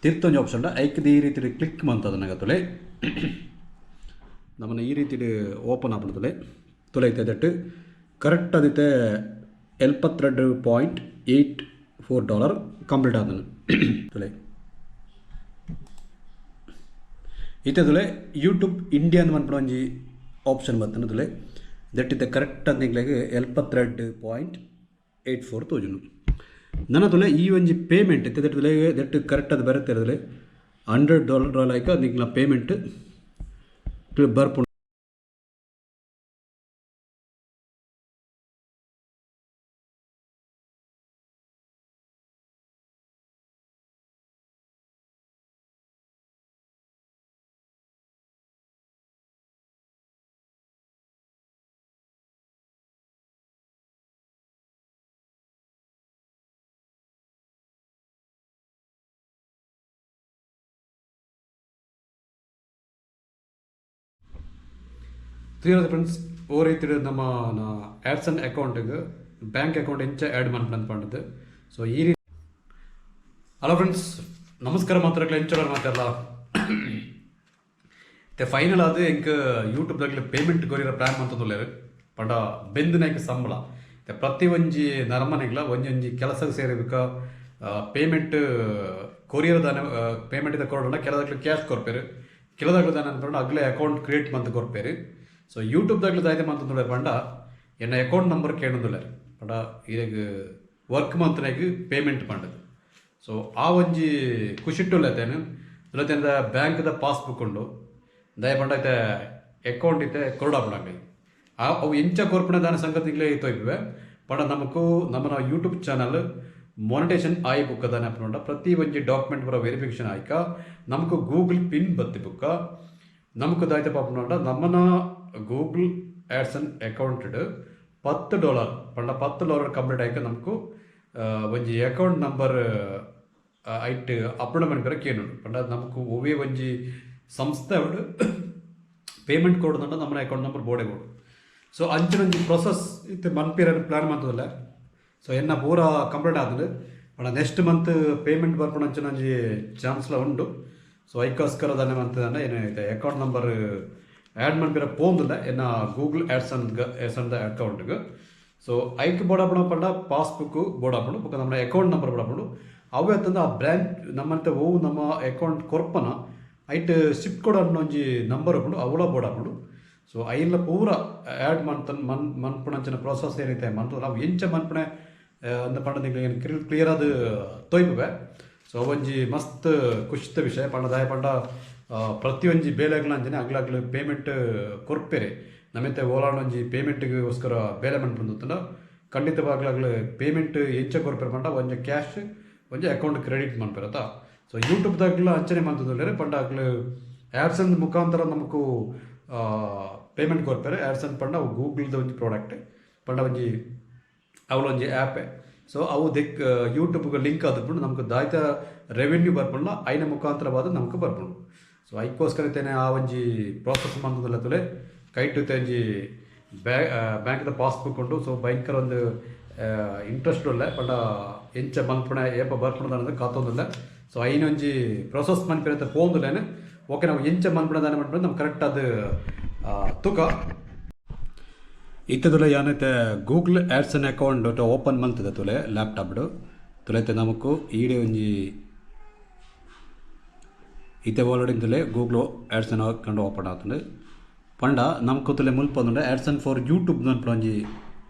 ತಿರ್ತೊಂಜಿ option ಐಕ್ದು ಈ ರೀತಿ click ಮಂತದನಾಗ ತುಲೆ ನಮ್ಮನ್ನು ಈ ರೀತಿ ಓಪನ್ ಆಗ್ಬಿಡ್ತದೆ ತುಲೆ ಐತೆ ದಟ್ಟು ಕರೆಕ್ಟ್ ಅದೈತೆ $72.84 ಕಂಪ್ಲೀಟ್ ಆದನು ತುಲೆ ಇತ್ತೆ ತುಲೆ ಯೂಟ್ಯೂಬ್ ಇಂಡಿಯಾ ಅನ್ಪಡ ಒಂಜಿ ಆಪ್ಷನ್ ಬರ್ತನೆ ತುಲೆ ದಟ್ ಇತ್ತೆ ಕರೆಕ್ಟ್ ಅಂದಿಗ್ಲಾಗ 72.84 ತೋಜುನು ನನ್ನ ತುಲೆ ಈ ಒಂಜಿ ಪೇಮೆಂಟ್ ಇತ್ತೆ ದಟ್ ತುಲೆ ದಟ್ ಕರೆಕ್ಟ್ ಅದು ಬರುತ್ತೆ ಇರೋದ್ರೆ $100 ಆಯ್ಕೆ ನಿಗ್ಲ ಪೇಮೆಂಟ್ ಬರ್ಪುಂಡು ಕ್ಲಿಯರ್ ಫ್ರೆಂಡ್ಸ್ ಓ ರೀತಿ ನಮ್ಮ ಆ್ಯಡ್ಸನ್ ಅಕೌಂಟಿಗೆ ಬ್ಯಾಂಕ್ ಅಕೌಂಟ್ ಎಂಚ ಆ್ಯಡ್ ಮಾಡ್ಕೊಂಡು ಸೊ ಈ ರೀತಿ ಹಲೋ ಫ್ರೆಂಡ್ಸ್ ನಮಸ್ಕಾರ ಮಾತ್ರ ಎಂಚೋರು ಮಾತಾಡಲ್ಲ ಫೈನಲ್ ಅದು ಎಂಕ್ ಯೂಟ್ಯೂಬ್ದಾಗಲಿ ಪೇಮೆಂಟ್ ಕೊರಿಯರ ಪ್ಲ್ಯಾನ್ ಅಂತಂದ್ರೆ ಪಂಡ ಬೆಂದಿನಾಯ್ಕೆ ಸಂಬಳ ಪ್ರತಿ ಒಂಜಿ ನರಮನೆಗ್ಲ ಒಂಜೊಂಜಿ ಕೆಲಸಕ್ಕೆ ಸೇರಿಬೇಕ ಪೇಮೆಂಟ್ ಕೊರಿಯರ್ ದಾನ ಪೇಮೆಂಟ್ ಇದು ಕೊಡೋಣ ಕೆಲದಾಗ್ಲಿ ಕ್ಯಾಶ್ ಕೊರ್ಪೇರು ಕೆಲದಾಗ್ಲಿ ದಾನ ಅನ್ಕೊಂಡು ಅಗ್ಲೇ ಅಕೌಂಟ್ ಕ್ರಿಯೇಟ್ ಮಂತ್ ಕೊರ್ಪೇರು ಸೊ ಯೂಟ್ಯೂಬ್ದಾಗ್ಲಿ ದಾಯ್ದೆ ಮಂತಂದ್ರೆ ಪಂಡ ಎನ್ನ ಅಕೌಂಟ್ ನಂಬರ್ ಕೇಳೋದಿಲ್ಲ ಪಂಡ ಈಗ ವರ್ಕ್ ಮಂತ್ನಾಗ ಪೇಮೆಂಟ್ ಮಾಡೋದು ಸೊ ಆ ಒಂಜಿ ಖುಷಿಟ್ಟುಲ್ಲತೇನು ಇಲ್ಲತ್ತೇಂದ ಬ್ಯಾಂಕ್ದ ಪಾಸ್ಬುಕ್ ಉಂಡು ದಯ ಪಂಡ ಐತೆ ಅಕೌಂಟ್ ಐತೆ ಕೊರಡಾಪಡಂಗ ಅವು ಎಂಚ ಕೊರ್ಪಣೆ ದಾನ ಸಂಗತಿಗಳೇ ಇತ್ತೋಯ್ವೆ ಪಂಡ ನಮಗೂ ನಮ್ಮ ಯೂಟ್ಯೂಬ್ ಚಾನಲ್ ಮಾನಿಟೇಷನ್ ಆಯ್ ಬುಕ್ ಅದಾನೆ ಅಪ್ಪ ಪ್ರತಿ ಒಂಜಿ ಡಾಕ್ಯುಮೆಂಟ್ ಬರೋ ವೆರಿಫಿಕೇಷನ್ ಆಯ್ಕ ನಮಗೂ ಗೂಗಲ್ ಪಿನ್ ಬತ್ತಿ ಬುಕ್ಕ ನಮಗೂ ದಾಯ್ತ ಪಾಪ ನೋಡ ನಮ್ಮನ ಗೂಗಲ್ ಆ್ಯಡ್ಸನ್ ಅಕೌಂಟ್ $10 ಪಂಡ $10 ಕಂಪ್ಲೀಟ್ ಆಯ್ಕ ನಮಗೂ ಒಂಜಿ ಅಕೌಂಟ್ ನಂಬರ್ ಐಟ್ ಅಪ್ಲೋಡ್ ಮಾಡ್ಕರ ಕೇನು ಪಂಡ ನಮಗೂ ಒವೇ ಒಂಜಿ ಸಂಸ್ಥೆ ಪೇಮೆಂಟ್ ಕೊಡೋದಂಡ ನಮ್ಮ ಅಕೌಂಟ್ ನಂಬರ್ ಬೋರ್ಡೆ ಕೊಡು ಸೊ ಅಂಚಿನೊಂಜಿ ಪ್ರೊಸೆಸ್ ಇತ್ತು ಮನ್ಪೀರ ಪ್ಲ್ಯಾನ್ ಮಾಡ್ತದಲ್ಲ ಸೊ ಎನ್ನ ಪೂರ ಕಂಪ್ಲೀಟ್ ಆದ್ರೆ ಪಂಡ ನೆಕ್ಸ್ಟ್ ಮಂತ್ ಪೇಮೆಂಟ್ ಬರ್ಕೊಂಡು ಅಂಚಿನೊಂಜಿ ಚಾನ್ಸ್ಲ ಉಂಡು ಸೊ ಐಕೋಸ್ಕರ ದಾನೆ ಮಂತದನ್ನ ಏನೈತೆ ಅಕೌಂಟ್ ನಂಬರ್ ಆ್ಯಡ್ ಮಾಡ್ಬಿರ ಪೋಂದಿಲ್ಲ ಎನ್ನ ಗೂಗಲ್ ಆ್ಯಡ್ಸನ್ ಅಕೌಂಟ್ಗೆ ಸೊ ಐಕ್ ಬೋಡಾಪಣ ಪಂಡ ಪಾಸ್ಬುಕ್ ಬೋಡಾಪಡು ಬುಕ್ಕ ನಮ್ಮ ಅಕೌಂಟ್ ನಂಬರ್ ಬೋಡಾಪಡು ಅವೇ ಅಂತಂದು ಆ ಬ್ರ್ಯಾಂಚ್ ನಮ್ಮಂತೆ ಓವು ನಮ್ಮ ಅಕೌಂಟ್ ಕೊರ್ಪನ ಐಟ್ ಶಿಫ್ಟ್ ಕೊಡೋ ಒಂಜಿ ನಂಬರ್ ಉಂಡು ಅವಳ ಬೋಡಾಪಡು ಸೊ ಐಲ್ಲ ಪೂರ ಆ್ಯಡ್ ಮನ್ಪುಣಂಚಿನ ಪ್ರೊಸೆಸ್ ಏನೈತೆ ಮಂತ ನಾವು ಎಂಚ ಮನ್ಪುಣೆ ಅಂದ ಪಂಡ ಏನು ಕ್ಲಿಯರ್ ಅದು ತೊಯ್ಬೆ ಸೊ ಒಂಜಿ ಮಸ್ತ್ ಖುಷಿತ ವಿಷಯ ಪಂಡ ದಾಯ ಪಂಡ ಪ್ರತಿಯೊಂಜಿ ಬೇಲೆಗ್ಲಂಜನೆ ಅಗ್ಲಾಗ್ಲು ಪೇಮೆಂಟ್ ಕೊರ್ಪೆರೆ ನಮ್ಮತ್ತೆ ಓಲಾಡೊಂಜಿ ಪೇಮೆಂಟ್ಗೋಸ್ಕರ ಬೇಲೆ ಮನ್ಪುಂದುತ್ತಂಡ ಖಂಡಿತವಾಗ್ಲಾಗ್ಲು ಪೇಮೆಂಟ್ ಎಂಚ ಕೊರ್ಪೆರೆ ಪಂಡ ಒಂಜಿ ಕ್ಯಾಶ್ ಒಂಜಿ ಅಕೌಂಟ್ ಕ್ರೆಡಿಟ್ ಮನ್ಪೆರತ್ತ ಸೊ ಯೂಟ್ಯೂಬ್ದಾಗ್ಲ ಅಂಚನೆ ಮಂತದಲ್ಲೇ ಪಂಡ ಆಗ್ಲು ಆ್ಯಡ್ಸನ್ ಮುಖಾಂತರ ನಮಗೂ ಪೇಮೆಂಟ್ ಕೊರ್ಪೆರೆ ಆ್ಯಡ್ಸನ್ ಪಂಡ ಅವು ಗೂಗಲ್ದ ಒಂಜಿ ಪ್ರಾಡಕ್ಟ್ ಪಂಡ ಒಂಜಿ ಅವಳೊಂಜಿ ಆ್ಯಪೆ ಸೊ ಅವು ಯೂಟ್ಯೂಬ್ಗೆ ಲಿಂಕ್ ಆದ್ಬಿಟ್ಟು ನಮ್ಗೆ ದಾಯ್ತ ರೆವೆನ್ಯೂ ಬರ್ಪಣ್ಣ ಐನ ಮುಖಾಂತರವಾದ ನಮ್ಗೆ ಬರ್ಪಣ್ಣು ಸೊ ಐಕೋಸ್ಕರತೇನೆ ಆ ಒಂಜಿ ಪ್ರಾಸೆಸ್ ಮಂತದಲ್ಲ ತುಲೆ ಕೈಟುತ್ತೆ ಒಂಜಿ ಬ್ಯಾಂಕ್ದ ಪಾಸ್ಬುಕ್ ಉಂಡು ಸೊ ಭಯಂಕರ ಒಂದು ಇಂಟ್ರೆಸ್ಟ್ ಉಳ್ಳೆ ಪಂಡ ಎಂಚ ಮಲ್ಪಣೆ ಏಪ ಬರ್ಪಣದ ಅನ್ನೋದು ಕಾತೊಂದಿಲ್ಲ ಸೊ ಐನೊಂಜಿ ಪ್ರೊಸೆಸ್ ಮನ್ಪಿರತ್ತೆ ಪೋಂದಿಲ್ಲೇನೆ ಓಕೆ ನಾವು ಎಂಚ ಮನ್ಪಣೆ ದಾನ ಮಾಡ್ಬಿಟ್ಟು ನಮ್ಗೆ ಕರೆಕ್ಟ್ ಅದು ತೂಕ ಇತ್ತದಲ್ಲ ಏನೈತೆ ಗೂಗಲ್ ಆ್ಯಡ್ಸನ್ ಅಕೌಂಟ್ ಓಪನ್ ಮಂತದೆ ತುಲೆ ಲ್ಯಾಪ್ಟಾಪ್ಡು ತುಲೈತೆ ನಮಕು ಈಡೆ ಒಂಜಿ ಇತ್ತೆ ಆಲ್ರೆಡಿ ತುಲೆ ಗೂಗಲ್ ಆ್ಯಡ್ಸನ್ ಅಕೌಂಟ್ ಓಪನ್ ಆಗ್ತದೆ ಪಂಡ ನಮ್ಕು ತುಲೆ ಮುಲ್ಪಂದುಂಡೆ ಆ್ಯಡ್ಸನ್ ಫಾರ್ ಯೂಟ್ಯೂಬ್ ಅನ್ಪಡ ಒಂಜಿ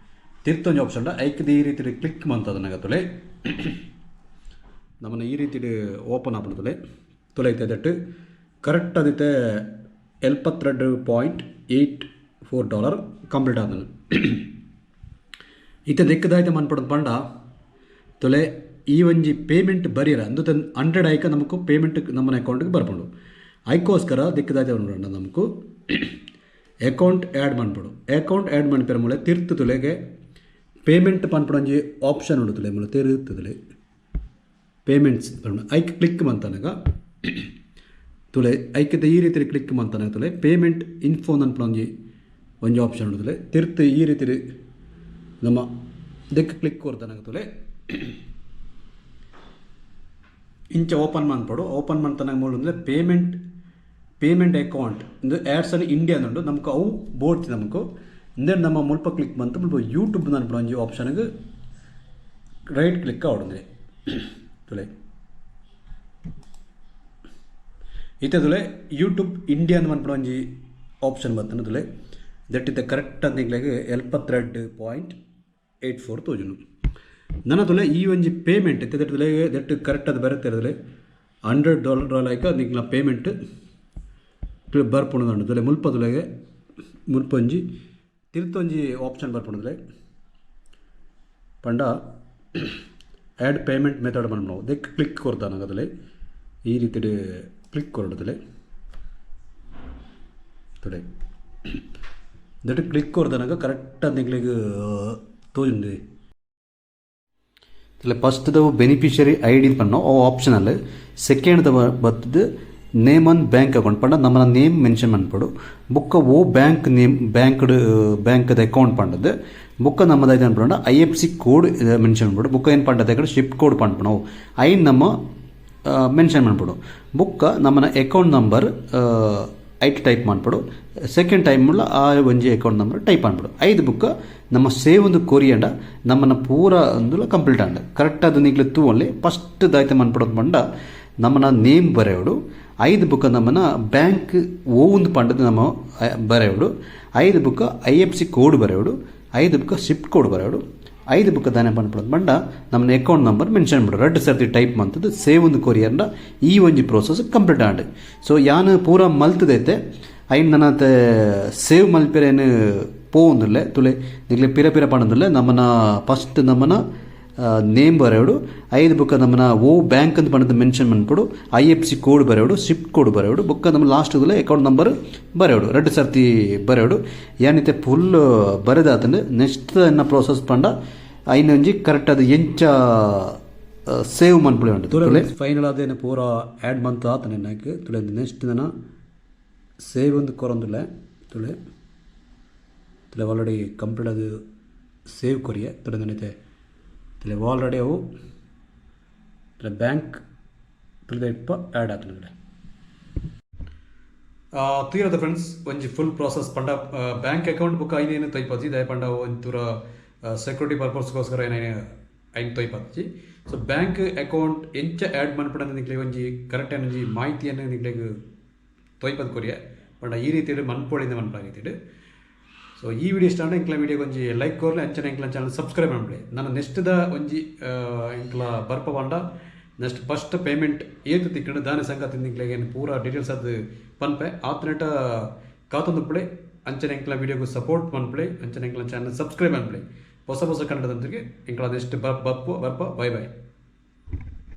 ತಿರ್ತೊಂಜಿ ಆಪ್ಷನ್ ಐಕ್ದು ಈ ರೀತಿ ಕ್ಲಿಕ್ ಮಂತದ ನನಗೆ ತುಲೆ ನಮ್ಮನ್ನು ಈ ರೀತಿ ಓಪನ್ ಆಗ್ಬಿಡ್ತದೆ ತುಲೈತೆ ದಟ್ಟು ಕರೆಕ್ಟ್ ಅದೈತೆ $72.84 ಕಂಪ್ಲೀಟ್ ಆದನು ಇತ್ತೆ ದೆಕ್ಕದಾಯ್ತು ಮನ್ಪಡೋದು ಪಂಡ ತೊಲೆ ಈ ಒಂಜಿ ಪೇಮೆಂಟ್ ಬರೀರ ಅಂದು $100 ಆಯ್ಕ ನಮಕು ಪೇಮೆಂಟ್ ನಮ್ಮನ ಅಕೌಂಟ್ಗೆ ಬರ್ಪಡು ಐಕೋಸ್ಕರ ದಿಕ್ಕದಾಯ್ತು ನೋಡೋಣ ನಮಕು ಅಕೌಂಟ್ ಆ್ಯಡ್ ಮಾಡ್ಬಿಡು ಅಕೌಂಟ್ ಆ್ಯಡ್ ಮಾಡ್ಪೇರ ಮೂಲೆ ತಿರ್ತು ತುಲೆಗೆ ಪೇಮೆಂಟ್ ಪನ್ಪಡೊಂಜಿ ಆಪ್ಷನ್ ಉಂಡು ತುಲೆ ಮೂಲೆ ತಿರುತ್ತದೆ ಪೇಮೆಂಟ್ಸ್ ಐಕ್ ಕ್ಲಿಕ್ ಮಂತನಗ ತುಲೆ ಐಕ್ಯದ ಈ ರೀತಿ ಕ್ಲಿಕ್ ಮಂತನಗ ತುಲೆ ಪೇಮೆಂಟ್ ಇನ್ಫೋ ಅನ್ಪಡೊಂಜಿ ಒಂಜಿ ಆಪ್ಷನ್ ಉಂಡು ತುಲೆ ತಿರ್ತು ಈ ರೀತಿ ನಮ್ಮ ದೆಕ್ಕ ಕ್ಲಿಕ್ ಕೊಡ್ತಾನಾಗ ತುಲೆ ಇಂಚ ಓಪನ್ ಮಾಡ್ಬಿಡು. ಓಪನ್ ಮಾಡ್ತಾನೆ ಮೂಲ ಅಂದರೆ ಪೇಮೆಂಟ್ ಅಕೌಂಟ್ ಇದು ಆ್ಯಡ್ಸನ್ ಇಂಡಿಯಾ ಅಂದು ನಮ್ಗೆ ಅವು ಬೋಡ್ತಿ ನಮಕು ಇಂದೇ ನಮ್ಮ ಮುಲ್ಪ ಕ್ಲಿಕ್ ಬಂತು ಮುಲ್ಪ ಯೂಟ್ಯೂಬ್ ಅನ್ಬಿಡೋ ಒಂಜಿ ಆಪ್ಷನ್ಗೆ ರೈಟ್ ಕ್ಲಿಕ್ ಆವಡಂದ್ರೆ ತುಲೆ ಇತ್ತದುಲೆ ಯೂಟ್ಯೂಬ್ ಇಂಡಿಯಾ ಅನ್ಬಿಡೋ ಒಂಜಿ ಆಪ್ಷನ್ ಬರ್ತದೆ ತುಲೆ ದಟ್ ಇದ್ದ ಕರೆಕ್ಟ್ ಅಂತ 72.84 ತೋಜುನು ನನ್ನ ತುಲೆ ಈ ಒಂಜಿ ಪೇಮೆಂಟ್ ಇತ್ತು ದಟ್ ಕರೆಕ್ಟ್ ಅದು ಬರುತ್ತೆ ಇರೋದ್ರೆ $100 ಆಯ್ಕ ನಿಂಗೆ ಪೇಮೆಂಟ್ ಬರ್ಪುಣದಂಡು ತುಲೆ ಮುಲ್ಪ ತುಲೆಗೆ ಮುಲ್ಪೊಂಜಿ ತಿರ್ತೊಂಜಿ ಆಪ್ಷನ್ ಬರ್ಪುಣದುಲೆ ಪಂಡ ಆ್ಯಡ್ ಪೇಮೆಂಟ್ ಮೆಥಡ್ ಬಂದು ನಾವು ದೆಕ್ ಕ್ಲಿಕ್ ಕೊಡ್ತಾನೆ ಅದಲೆ ಈ ರೀತಿ ಕ್ಲಿಕ್ ಕೊರಡುತ್ತಲೆ ತುಲೆ ದಟ್ ಕ್ಲಿಕ್ ಕೊಡ್ದಾನಾಗ ಕರೆಕ್ಟ್ ಅಂತ ನಿಂಗೆ ತೋಜುಂದು ಫಸ್ಟ್ ಬೆನಿಫಿಷರಿ ಐ ಡಿ ಪಣ್ಣೋ ಓ ಆಪ್ಷನಲ್ ಸೆಕೆಂಡ್ ಬರ್ತದೆ ನೇಮ್ ಆನ್ ಬ್ಯಾಂಕ್ ಅಕೌಂಟ್ ಪಂಡ ನಮ್ಮ ನೇಮ್ ಮೆನ್ಷನ್ ಮಾಡ್ಪಡು ಬುಕ್ಕ ಓ ಬ್ಯಾಂಕ್ ನೇಮ್ ಬ್ಯಾಂಕ್ದ ಅಕೌಂಟ್ ಪಂಡದು ಬುಕ್ಕ ನಮ್ಮದು ಇದು ಅನ್ಪಡ IFSC ಕೋಡ್ ಮೆನ್ಷನ್ ಮಾಡ್ಬಿಡು ಬುಕ್ಕ ಏನು ಪಂಡದ ಕಡೆ ಶಿಫ್ಟ್ ಕೋಡ್ ಪಂಡ್ಪಣ ಐನ್ ನಮ್ಮ ಮೆನ್ಷನ್ ಮಾಡ್ಬಿಡು ಬುಕ್ಕ ನಮ್ಮನ ಅಕೌಂಟ್ ನಂಬರ್ ಐಟ್ ಟೈಪ್ ಮಾಡ್ಬಿಡು ಸೆಕೆಂಡ್ ಟೈಮ್ ಮುಳ್ಳ ಆ ಒಂಜಿ ಅಕೌಂಟ್ ನಂಬರ್ ಟೈಪ್ ಮಾಡ್ಬಿಡು 5 ಬುಕ್ಕ ನಮ್ಮ ಸೇವ್ ಒಂದು ಕೊರಿಯಂಡ ನಮ್ಮನ್ನ ಪೂರ ಒಂದು ಕಂಪ್ಲೀಟ್ ಆಂಡ ಕರೆಕ್ಟ್ ಅದು ನಿಗ್ಲೆ ತೂವಲ್ಲಿ ಫಸ್ಟ್ ದಾಯ್ತ ಮಾಡ್ಬಿಡೋದು ಪಂಡ ನಮ್ಮನ ನೇಮ್ ಬರೆಯೋಡು 5 ಬುಕ್ಕ ನಮ್ಮನ ಬ್ಯಾಂಕ್ ಒಂದು ಪಂಡದು ನಮ್ಮ ಬರೆಯೋಡು 5 ಬುಕ್ಕ IFSC ಕೋಡ್ ಬರೆಯೋಡು 5 ಬುಕ್ಕ ಶಿಫ್ಟ್ ಕೋಡ್ ಬರೆಯೋಡು 5 ಬುಕ್ಕ ದಾನೆ ಪಂಡ್ಬಿಡೋದು ಪಂಡ ನಮ್ಮನ ಅಕೌಂಟ್ ನಂಬರ್ ಮೆನ್ಷನ್ ಮಾಡು 2 ಸರ್ತಿ ಟೈಪ್ ಮಾಡ್ತದ್ದು ಸೇವ್ ಒಂದು ಕೊರಿಯಂಡ ಈ ಒಂಜಿ ಪ್ರೋಸೆಸ್ ಕಂಪ್ಲೀಟ್ ಆಂಡ್ ಸೊ ಯಾನು ಪೂರ ಮಲ್ತದೈತೆ ಐನ್ ನನ್ನ ಸೇವ್ ಮಲ್ಪೇರೇನು ಪೋಂದಿಲ್ಲ ತುಲೆ ನಿಗ್ಲೆ ಪಿರ ಪಣದಿಲ್ಲ ನಮ್ಮನ ಫಸ್ಟ್ ನಮ್ಮನ ನೇಮ್ ಬರೆಯೋಡು 5 ಬುಕ್ಕ ನಮ್ಮನ ಓ ಬ್ಯಾಂಕ್ ಅಂತ ಪಣದ ಮೆನ್ಷನ್ ಮಾಡ್ಬಿಡು IFSC ಕೋಡ್ ಬರೆಯೋಡು ಶಿಫ್ಟ್ ಕೋಡ್ ಬರೆಯೋಡು ಬುಕ್ಕ ನಮ್ಮ ಲಾಸ್ಟ್ ಅಕೌಂಟ್ ನಂಬರ್ ಬರೆಯೋಡು 2 ಸರ್ತಿ ಬರೆಯೋಡು ಏನೈತೆ ಫುಲ್ ಬರೆದಾತಂದ್ರೆ ನೆಕ್ಸ್ಟ್ ಎನ್ನ ಪ್ರೋಸೆಸ್ ಪಂಡ ಐನೊಂಜಿ ಕರೆಕ್ಟ್ ಅದು ಎಂಚ ಸೇವ್ ಮಾಡ್ಬಿಡಿ ಉಂಟು ತುಲೆ ಫೈನಲ್ ಅದೇನು ಪೂರ ಆ್ಯಡ್ ಮಂತ್ ಆತ ನೆನಕ್ಕೆ ತುಲೆ ನೆಕ್ಸ್ಟ್ ನನ್ನ ಸೇವ್ ಒಂದು ಕೊರೊಂದಿಲ್ಲ ತುಲೆ ಆಲ್ರೆಡಿ ಕಂಪ್ಲೀಟ್ ಅದು ಸೇವ್ ಕೊರಿಯೆ ತುಲೆ ನನೈತೆ ತುಲೆ ಆಲ್ರೆಡಿ ಅವು ಬ್ಯಾಂಕ್ ತುಲೆ ಇಪ್ಪ ಆ್ಯಡ್ ಆತ ನನಗೆ ತೀರದ ಫ್ರೆಂಡ್ಸ್ ಒಂಜಿ ಫುಲ್ ಪ್ರಾಸೆಸ್ ಪಂಡ ಬ್ಯಾಂಕ್ ಅಕೌಂಟ್ ಬುಕ್ ಐನೇನು ತೊಯ್ಪಚ್ಚಿ ದಯ ಪಂಡ ಒಂಚೂರ ಸೆಕ್ಯೂರಿಟಿ ಪರ್ಪಸ್ಗೋಸ್ಕರ ಐನ್ ತೊಯ್ಪಚ್ಚಿ ಸೊ ಬ್ಯಾಂಕ್ ಅಕೌಂಟ್ ಎಂಚ ಆ್ಯಡ್ ಮಾಡ್ಬಿಡ ನಿಗ್ಲೆ ಒಂಜಿ ಕರೆಕ್ಟ್ ಒಂಜಿ ಮಾಹಿತಿಯನ್ನು ನಿಗ್ಲೆಗೆ ತೊಯ್ಪದು ಕೊರಿಯ ಪಂಡ ಈ ರೀತಿ ಮನ್ಪೋಳಿಂದ ಮನ್ಪಾಗೈತಿಡು ಸೊ ಈ ವಿಡಿಯೋ ಇಷ್ಟ ಇಂಕ್ಲ ವಿಡಿಯೋ ಒಂಜಿ ಲೈಕ್ ಕೊರ್ಲೆ ಅಂಚನೆ ಇಂಕ್ಲ ಚಾನಲ್ ಸಬ್ಸ್ಕ್ರೈಬ್ ಮಾಡ್ಬಿಡಿ ನಾನು ನೆಕ್ಸ್ಟ್ದ ಒಂಜಿ ಇಂಕ್ಲ ಬರ್ಪ ಪಂಡ ನೆಕ್ಸ್ಟ್ ಫಸ್ಟ್ ಪೇಮೆಂಟ್ ಏತು ತಿಕ್ಕಂಡು ದಾನೆ ಸಂಗತಿ ನಿಂಕ್ಲೆಗೆ ಪೂರ ಡೀಟೇಲ್ಸ್ ಅದು ಪನ್ಪೆ ಆತ್ನೆಟ ಕಾತೊಂದುಪ್ಪಳೆ ಅಂಚನೆ ಇಂಕ್ಲ ವಿಡಿಯೋಗೂ ಸಪೋರ್ಟ್ ಮನ್ಪಳೆ ಅಂಚನೆ ಇಂಕ್ಲ ಚಾನಲ್ ಸಬ್ಸ್ಕ್ರೈಬ್ ಮಾಡ್ಬಿಡಿ ಹೊಸ ಕನ್ನಡದೊಂದಿಗೆ ಇಂಕ್ಲ ನೆಕ್ಸ್ಟ್ ಬರ್ಪ ಬೈ ಬೈ.